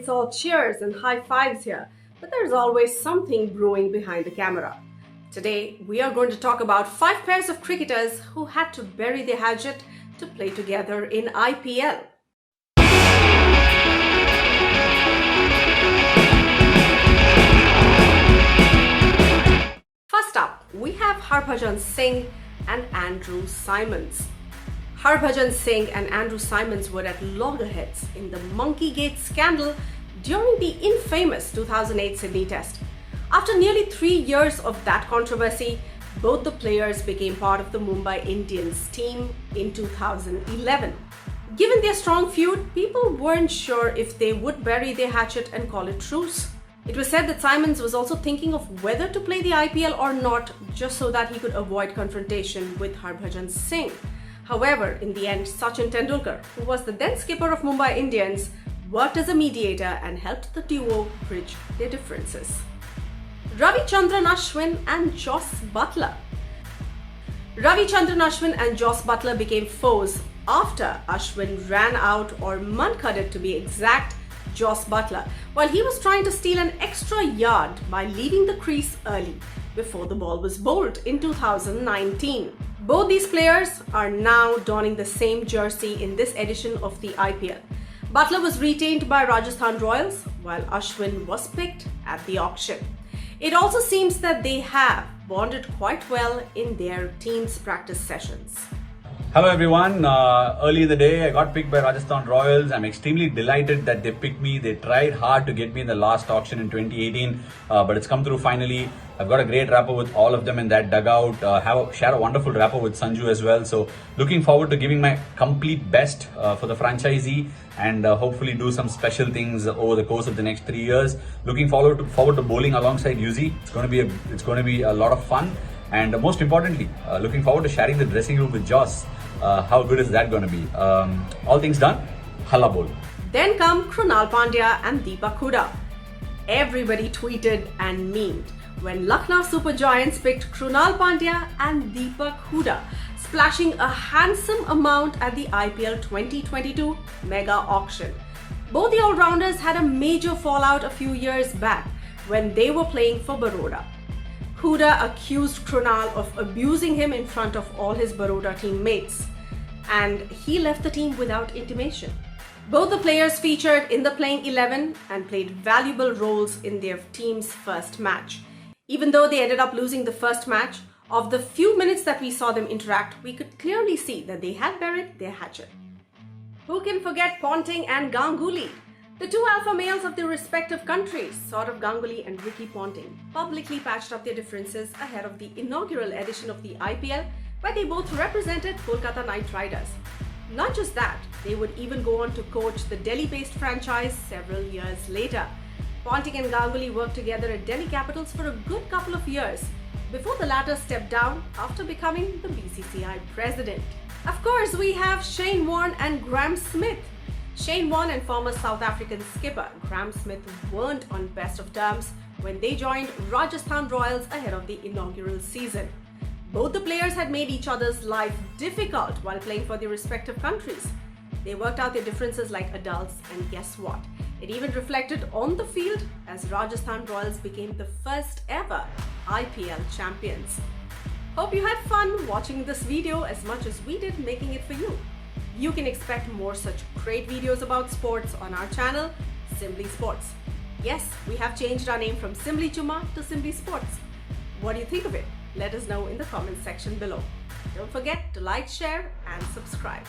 it's all cheers and high fives here, but there's always something brewing behind the camera. Today, we are going to talk about 5 pairs of cricketers who had to bury their hatchet to play together in IPL. First up, we have Harbhajan Singh and Andrew Symons. Harbhajan Singh and Andrew Symons were at loggerheads in the Monkeygate scandal during the infamous 2008 Sydney Test. After nearly 3 years of that controversy, both the players became part of the Mumbai Indians team in 2011. Given their strong feud, people weren't sure if they would bury their hatchet and call it truce. It was said that Symons was also thinking of whether to play the IPL or not, just so that he could avoid confrontation with Harbhajan Singh. However, in the end, Sachin Tendulkar, who was the then skipper of Mumbai Indians, worked as a mediator and helped the duo bridge their differences. Ravichandran Ashwin and Joss Butler. Ravichandran Ashwin and Joss Butler became foes after Ashwin ran out, or mudcudded to be exact, Joss Butler while he was trying to steal an extra yard by leaving the crease early before the ball was bowled in 2019. Both these players are now donning the same jersey in this edition of the IPL. Butler was retained by Rajasthan Royals while Ashwin was picked at the auction. It also seems that they have bonded quite well in their team's practice sessions. Hello everyone, early in the day I got picked by Rajasthan Royals. I'm extremely delighted that they picked me. They tried hard to get me in the last auction in 2018, but it's come through finally. I've got a great rapport with all of them in that dugout, share a wonderful rapport with Sanju as well. So looking forward to giving my complete best for the franchisee and hopefully do some special things over the course of the next 3 years. Looking forward to bowling alongside Yuzi. It's going to be a lot of fun. And most importantly, looking forward to sharing the dressing room with Joss. How good is that going to be? All things done, Halla Bol. Then come Krunal Pandya and Deepak Hooda. Everybody tweeted and memed when Lucknow Super Giants picked Krunal Pandya and Deepak Hooda, splashing a handsome amount at the IPL 2022 mega auction. Both the all-rounders had a major fallout a few years back when they were playing for Baroda. Hooda accused Krunal of abusing him in front of all his Baroda teammates, and he left the team without intimation. Both the players featured in the playing 11 and played valuable roles in their team's first match. Even though they ended up losing the first match, of the few minutes that we saw them interact, we could clearly see that they had buried their hatchet. Who can forget Ponting and Ganguly? The two alpha males of their respective countries, Saurav Ganguly and Ricky Ponting, publicly patched up their differences ahead of the inaugural edition of the IPL, where they both represented Kolkata Knight Riders. Not just that, they would even go on to coach the Delhi-based franchise several years later. Ponting and Ganguly worked together at Delhi Capitals for a good couple of years, before the latter stepped down after becoming the BCCI president. Of course, we have Shane Warne and Graeme Smith. Shane Warne and former South African skipper Graeme Smith weren't on best of terms when they joined Rajasthan Royals ahead of the inaugural season. Both the players had made each other's life difficult while playing for their respective countries. They worked out their differences like adults, and guess what? It even reflected on the field as Rajasthan Royals became the first ever IPL champions. Hope you had fun watching this video as much as we did making it for you. You can expect more such great videos about sports on our channel, Simbly Sports. Yes, we have changed our name from simblychumma to Simbly Sports. What do you think of it? Let us know in the comments section below. Don't forget to like, share and subscribe.